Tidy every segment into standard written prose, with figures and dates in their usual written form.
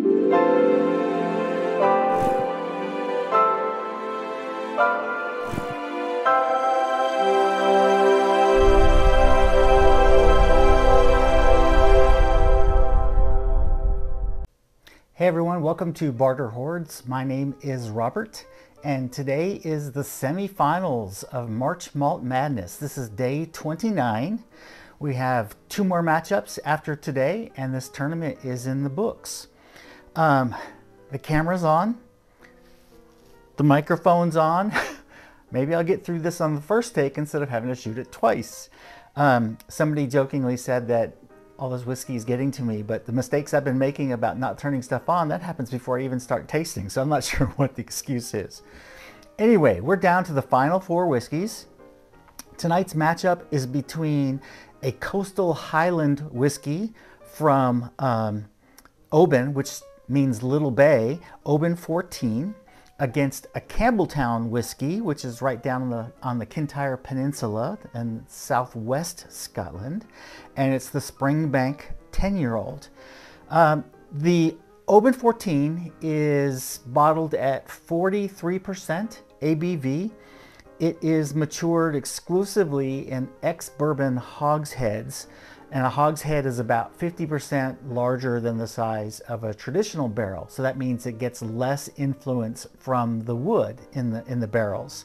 Hey everyone, welcome to Barter Hordes. My name is Robert, and today is the semifinals of March Malt Madness. This is day 29. We have 2 more matchups after today, and this tournament is in the books. The camera's on, the microphone's on. Maybe I'll get through this on the first take instead of having to shoot it twice. Somebody jokingly said that all this whiskey is getting to me, but the mistakes I've been making about not turning stuff on, that happens before I even start tasting, so I'm not sure what the excuse is. Anyway, we're down to the final 4 whiskeys. Tonight's matchup is between a Coastal Highland whiskey from Oban, which means Little Bay, Oban 14, against a Campbelltown whiskey, which is right down on the Kintyre Peninsula in southwest Scotland, and it's the Springbank 10-year-old. The Oban 14 is bottled at 43% ABV. It is matured exclusively in ex-bourbon hogsheads, and a hogshead is about 50% larger than the size of a traditional barrel. So that means it gets less influence from the wood in the barrels.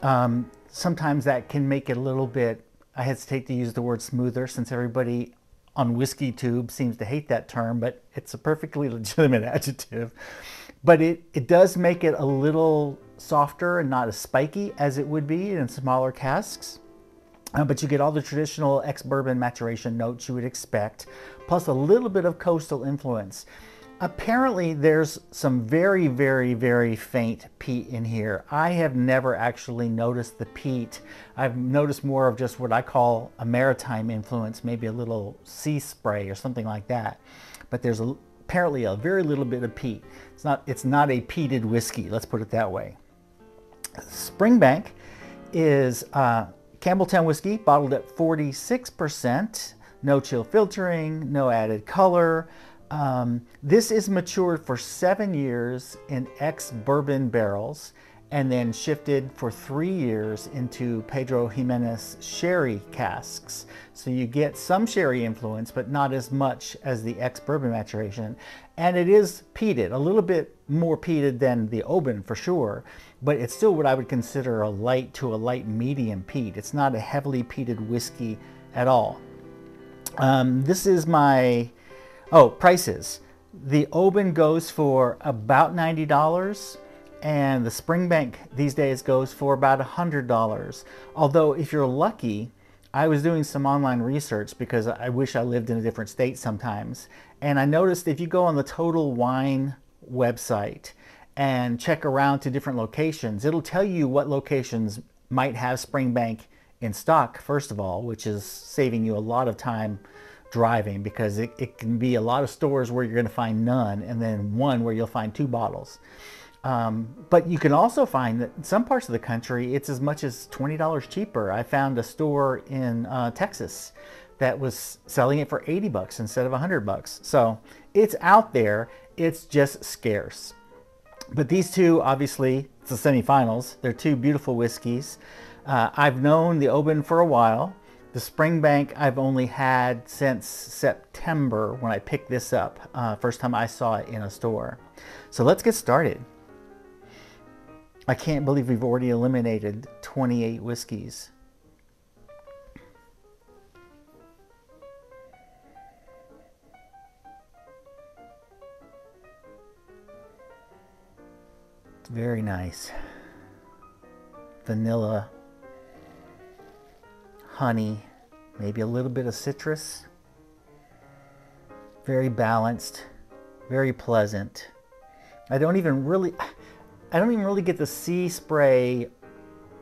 Sometimes that can make it a little bit, I hesitate to use the word smoother since everybody on Whiskey Tube seems to hate that term, but it's a perfectly legitimate adjective. But it does make it a little softer and not as spiky as it would be in smaller casks. But you get all the traditional ex-bourbon maturation notes you would expect, plus a little bit of coastal influence. Apparently there's some very, very, very faint peat in here. I have never actually noticed the peat. I've noticed more of just what I call a maritime influence, maybe a little sea spray or something like that. But there's apparently a very little bit of peat. It's not a peated whiskey, let's put it that way. Springbank is Campbelltown whiskey, bottled at 46%, no chill filtering, no added color. This is matured for 7 years in ex-bourbon barrels and then shifted for 3 years into Pedro Jimenez sherry casks. So you get some sherry influence, but not as much as the ex-bourbon maturation. And it is peated, a little bit more peated than the Oban for sure, but it's still what I would consider a light to a light medium peat. It's not a heavily peated whiskey at all. This is my, prices. The Oban goes for about $90, and the Springbank these days goes for about $100. Although if you're lucky, I was doing some online research because I wish I lived in a different state sometimes, and I noticed if you go on the Total Wine website and check around to different locations, it'll tell you what locations might have Springbank in stock, first of all, which is saving you a lot of time driving, because it can be a lot of stores where you're going to find none, and then one where you'll find 2 bottles. But you can also find that in some parts of the country, it's as much as $20 cheaper. I found a store in Texas that was selling it for 80 bucks instead of 100 bucks. So it's out there, it's just scarce. But these two, obviously, it's the semifinals. They're 2 beautiful whiskeys. I've known the Oban for a while. The Springbank I've only had since September when I picked this up. First time I saw it in a store. So let's get started. I can't believe we've already eliminated 28 whiskeys. It's very nice. Vanilla, honey, maybe a little bit of citrus. Very balanced, very pleasant. I don't even really get the sea spray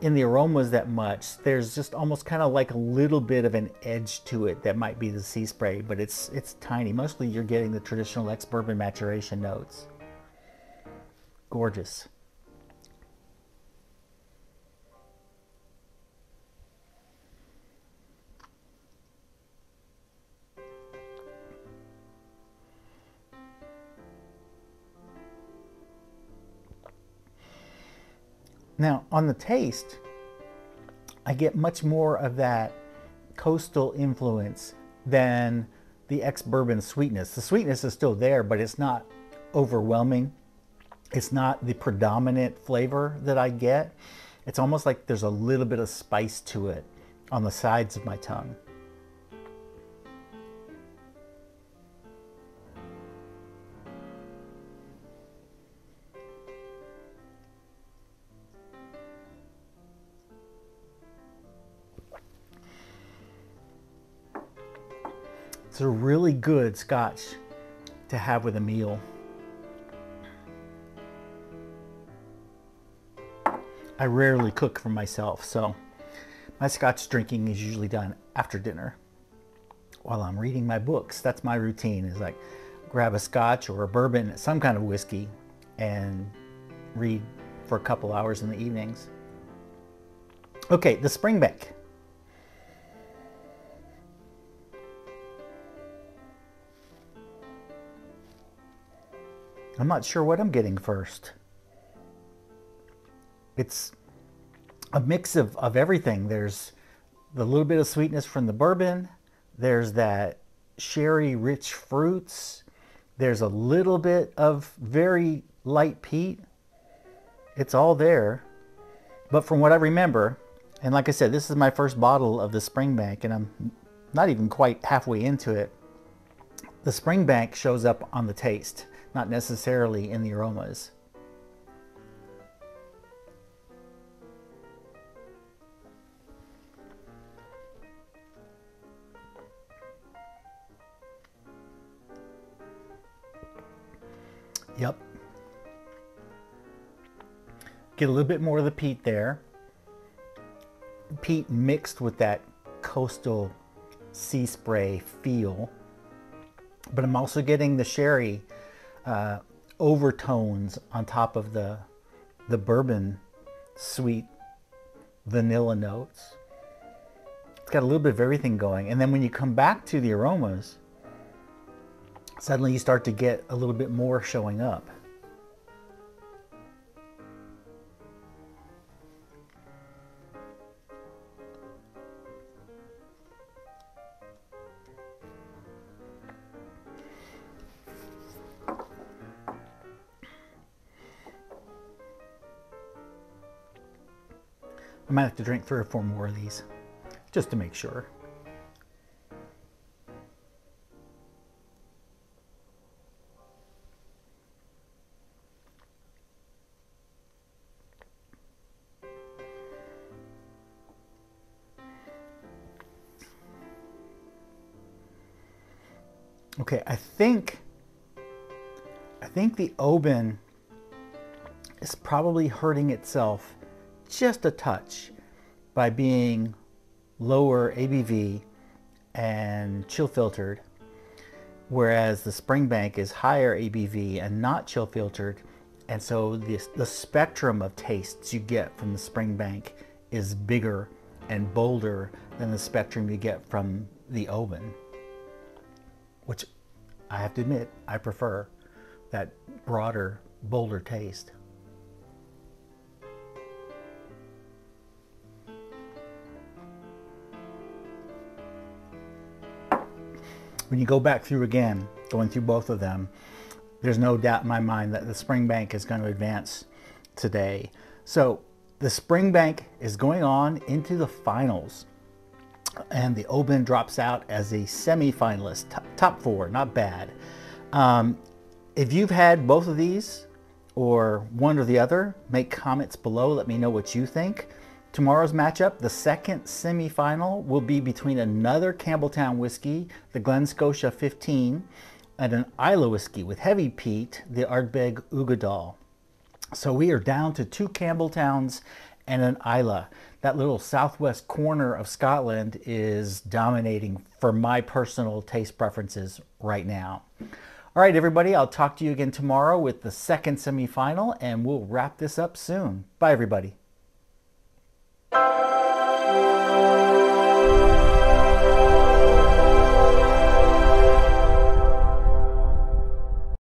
in the aromas that much. There's just almost kind of like a little bit of an edge to it that might be the sea spray, but it's tiny. Mostly you're getting the traditional ex-bourbon maturation notes. Gorgeous. Now, on the taste, I get much more of that coastal influence than the ex-bourbon sweetness. The sweetness is still there, but it's not overwhelming. It's not the predominant flavor that I get. It's almost like there's a little bit of spice to it on the sides of my tongue. It's a really good Scotch to have with a meal. I rarely cook for myself, so my Scotch drinking is usually done after dinner while I'm reading my books. That's my routine, is like grab a Scotch or a bourbon, some kind of whiskey, and read for a couple hours in the evenings. Okay, the Springbank. I'm not sure what I'm getting first. It's a mix of everything. There's the little bit of sweetness from the bourbon. There's that sherry rich fruits. There's a little bit of very light peat. It's all there. But from what I remember, and like I said, this is my first bottle of the Springbank, and I'm not even quite halfway into it. The Springbank shows up on the taste, not necessarily in the aromas. Yep. Get a little bit more of the peat there. Peat mixed with that coastal sea spray feel. But I'm also getting the sherry overtones on top of the bourbon sweet vanilla notes. It's got a little bit of everything going. And then when you come back to the aromas, suddenly you start to get a little bit more showing up. I might have to drink 3 or 4 more of these just to make sure. Okay, I think the Oban is probably hurting itself just a touch by being lower ABV and chill filtered, whereas the Springbank is higher ABV and not chill filtered, and so the spectrum of tastes you get from the Springbank is bigger and bolder than the spectrum you get from the Oban, which I have to admit I prefer that broader, bolder taste. When you go back through again, going through both of them, there's no doubt in my mind that the Springbank is going to advance today. So the Springbank is going on into the finals, and the Oban drops out as a semi-finalist. Top 4, not bad. If you've had both of these or one or the other, make comments below. Let me know what you think. Tomorrow's matchup, the second semi-final, will be between another Campbelltown whiskey, the Glen Scotia 15, and an Islay whiskey with heavy peat, the Ardbeg Uigeadail. So we are down to 2 Campbelltowns and an Islay. That little southwest corner of Scotland is dominating for my personal taste preferences right now. All right, everybody, I'll talk to you again tomorrow with the second semi-final, and we'll wrap this up soon. Bye, everybody.